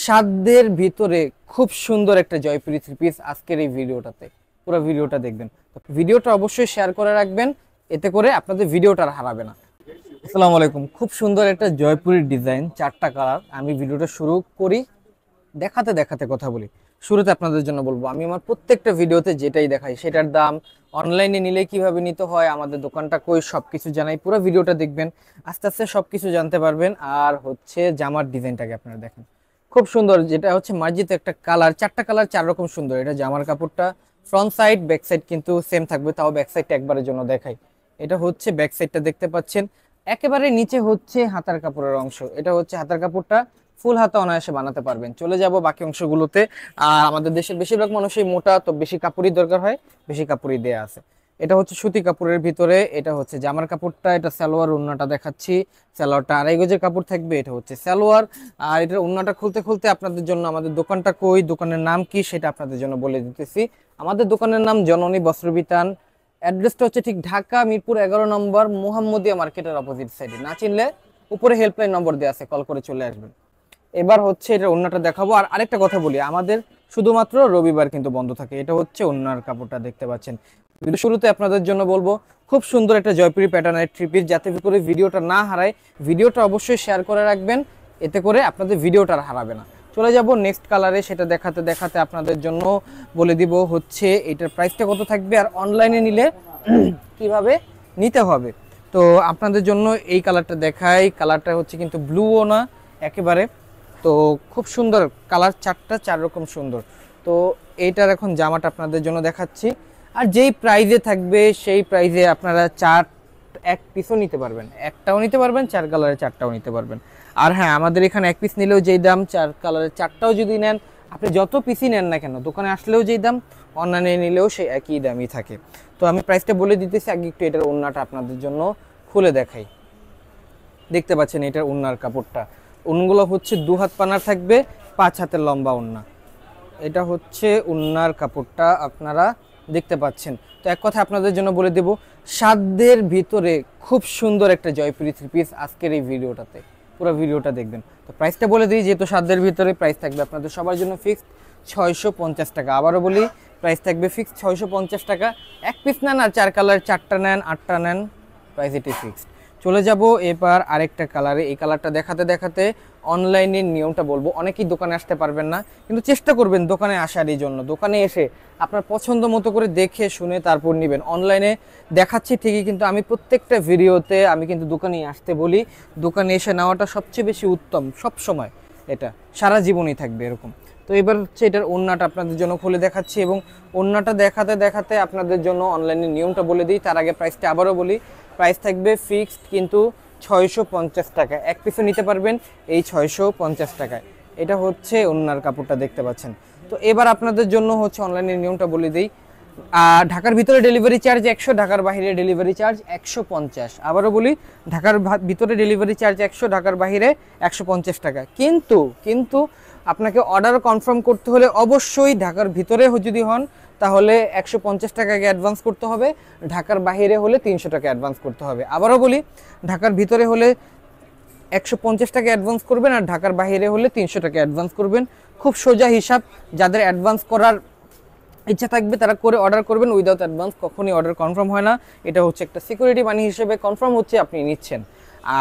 সাধ্যের ভিতরে খুব সুন্দর একটা জয়পুরি থ্রি পিস আজকের এই ভিডিওটাতে পুরো ভিডিওটা দেখবেন। তো ভিডিওটা অবশ্যই শেয়ার করে রাখবেন, এতে করে আপনাদের ভিডিওটা আর হারাবে না। আসসালামু আলাইকুম। খুব সুন্দর একটা জয়পুরি ডিজাইন, চারটা কালার। আমি ভিডিওটা শুরু করি দেখাতে দেখাতে কথা বলি। শুরুতে আপনাদের জন্য বলবো, আমি আমার প্রত্যেকটা ভিডিওতে যেটাই দেখাই সেটার দাম, অনলাইনে নিলে কিভাবে নিতে হয়, আমাদের দোকানটা কই, সবকিছু জানাই। পুরো ভিডিওটা দেখবেন, আস্তে আস্তে সবকিছু জানতে পারবেন। আর হচ্ছে জামার ডিজাইনটাকে আপনারা দেখেন, খুব সুন্দর। যেটা হচ্ছে মার্জিত একটা কালার, চারটা কালার চার রকম সুন্দর। এটা জামার কাপড়টা ফ্রন্ট সাইড ব্যাক সাইড কিন্তু সেম থাকবে, তাও ব্যাক সাইডটা একবারের জন্য দেখাই। এটা হচ্ছে ব্যাক সাইডটা দেখতে পাচ্ছেন। একেবারে নিচে হচ্ছে হাতার কাপড়ের অংশ, এটা হচ্ছে হাতার কাপড়টা ফুল হাতা অনায়াসে বানাতে পারবেন। চলে যাব বাকি অংশগুলোতে। আর আমাদের দেশের বেশিরভাগ মানুষই মোটা, তো বেশি কাপড়ই দরকার হয়, বেশি কাপড়ই দেয়া আছে। এটা হচ্ছে সুতি কাপড়ের ভিতরে, এটা হচ্ছে জামার কাপড়টা, এটা সালোয়ার ওড়নাটা দেখাচ্ছি। সালোয়ারটা আড়াই গজের কাপড় থাকবে, এটা হচ্ছে সালোয়ার। আর এটার ওড়নাটা খুলতে খুলতে আপনাদের জন্য আমাদের দোকানটা কই, দোকানের নাম কি সেটা আপনাদের জন্য বলে দিতেছি। আমাদের দোকানের নাম জননী বস্ত্রবিতান। অ্যাড্রেসটা হচ্ছে ঠিক ঢাকা মিরপুর 11 নম্বর, মোহাম্মদিয়া মার্কেটের অপোজিট সাইডে। না চিনলে উপরে হেল্পলাইন নম্বর দেওয়া আছে, কল করে চলে আসবেন। এবার হচ্ছে এটা ওড়নাটা দেখাবো। আর আরেকটা কথা বলি, আমাদের শুধুমাত্র রবিবার কিন্তু বন্ধ থাকে। এটা হচ্ছে ওড়নার কাপড়টা দেখতে পাচ্ছেন। শুরুতে আপনাদের জন্য বলবো, খুব সুন্দর একটা জয়পুরি প্যাটার্নের থ্রি পিস, যাতে করে ভিডিওটা না হারায়। ভিডিওটা অবশ্যই শেয়ার করে রাখবেন, এতে করে আপনাদের ভিডিওটা আর হারাবে না। চলে যাব নেক্সট কালারে, সেটা দেখাতে দেখাতে আপনাদের জন্য বলে দিব হচ্ছে এটার প্রাইসটা কত থাকবে, আর অনলাইনে নিলে কিভাবে নিতে হবে। তো আপনাদের জন্য এই কালারটা দেখাই। কালারটা হচ্ছে কিন্তু ব্লুও না একেবারে, তো খুব সুন্দর কালার, চারটা চার রকম সুন্দর। তো এইটার এখন জামাটা আপনাদের জন্য দেখাচ্ছি। আর যেই প্রাইজে থাকবে সেই প্রাইজে আপনারা এক পিসও নিতে পারবেন, একটাও নিতে পারবেন, চার কালারের চারটাও নিতে পারবেন। আর হ্যাঁ, আমাদের এখানে এক পিস নিলেও যেই দাম, চার কালারের চারটাও যদি নেন, আপনি যত পিসই নেন না কেন, দোকানে আসলেও যেই দাম, অনলাইনে নিলেও সেই একই দামই থাকে। তো আমি প্রাইসটা বলে দিতেছি, আগে একটু এটার ওড়নাটা আপনাদের জন্য খুলে দেখাই। দেখতে পাচ্ছেন এটার ওড়নার কাপড়টা, ওড়নাগুলো হচ্ছে 2 হাত পানার থাকবে, 5 হাতের লম্বা ওড়না। এটা হচ্ছে ওড়নার কাপড়টা, আপনারা দেখতে পাচ্ছেন। তো এক কথা আপনাদের জন্য বলে দেব, সাধ্যের ভিতরে খুব সুন্দর একটা জয়পুরি থ্রি পিস আজকের এই ভিডিওটাতে, পুরো ভিডিওটা দেখবেন। তো প্রাইসটা বলে দিই, যেহেতু সাধ্যের ভিতরে, প্রাইস থাকবে আপনাদের সবার জন্য ফিক্সড 650 টাকা। আবারও বলি, প্রাইস থাকবে ফিক্সড 650 টাকা। এক পিস নেন আর চার কালার, চারটা নেন, আটটা নেন, প্রাইস এটি ফিক্সড। চলে যাব এবার আরেকটা কালারে। এই কালারটা দেখাতে দেখাতে অনলাইনের নিয়মটা বলবো। অনেকেই দোকানে আসতে পারবেন না, কিন্তু চেষ্টা করবেন দোকানে আসার। এই জন্য দোকানে এসে আপনার পছন্দ মতো করে দেখে শুনে তারপর নেবেন। অনলাইনে দেখাচ্ছি ঠিকই, কিন্তু আমি প্রত্যেকটা ভিডিওতে আমি কিন্তু দোকানে আসতে বলি। দোকানে এসে নেওয়াটা সবচেয়ে বেশি উত্তম, সব সময়, এটা সারা জীবনই থাকবে এরকম। তো এবার হচ্ছে এটার ওড়নাটা আপনাদের জন্য খুলে দেখাচ্ছি, এবং ওড়নাটা দেখাতে দেখাতে আপনাদের জন্য অনলাইনের নিয়মটা বলে দিই। তার আগে প্রাইসটা আবারও বলি, প্রাইস থাকবে ফিক্সড কিন্তু 650 টাকা। এক পিসও নিতে পারবেন এই 650 টাকায়। এটা হচ্ছে ওড়নার কাপড়টা দেখতে পাচ্ছেন। তো এবার আপনাদের জন্য হচ্ছে অনলাইনের নিয়মটা বলে দিই। ঢাকার ভিতরে ডেলিভারি চার্জ 100, ঢাকার বাইরে ডেলিভারি চার্জ 150। আবারও বলি, ঢাকার ভিতরে ডেলিভারি চার্জ 100, ঢাকার বাইরে 150 টাকা। কিন্তু আপনাকে অর্ডার কনফার্ম করতে হলে অবশ্যই ঢাকার ভিতরে যদি হন, তাহলে 150 টাকা আগে অ্যাডভান্স করতে হবে। ঢাকার বাইরে হলে 300 টাকা অ্যাডভান্স করতে হবে। আবারও বলি, ঢাকার ভিতরে হলে 150 টাকা অ্যাডভান্স করবেন, আর ঢাকার বাইরে হলে 300 টাকা অ্যাডভান্স করবেন। খুব সোজা হিসাব। যাদের অ্যাডভান্স করার ইচ্ছা থাকবে তারা করে অর্ডার করবেন। উইদাউট অ্যাডভান্স কখনই অর্ডার কনফার্ম হয় না। এটা হচ্ছে একটা সিকিউরিটি মানি হিসেবে কনফার্ম হচ্ছে আপনি নিচ্ছেন।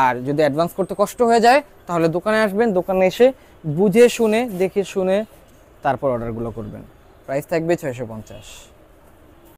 আর যদি অ্যাডভান্স করতে কষ্ট হয়ে যায়, তাহলে দোকানে আসবেন, দোকানে এসে বুঝে শুনে দেখে শুনে তারপর অর্ডারগুলো করবেন। প্রাইস থাকবে 650।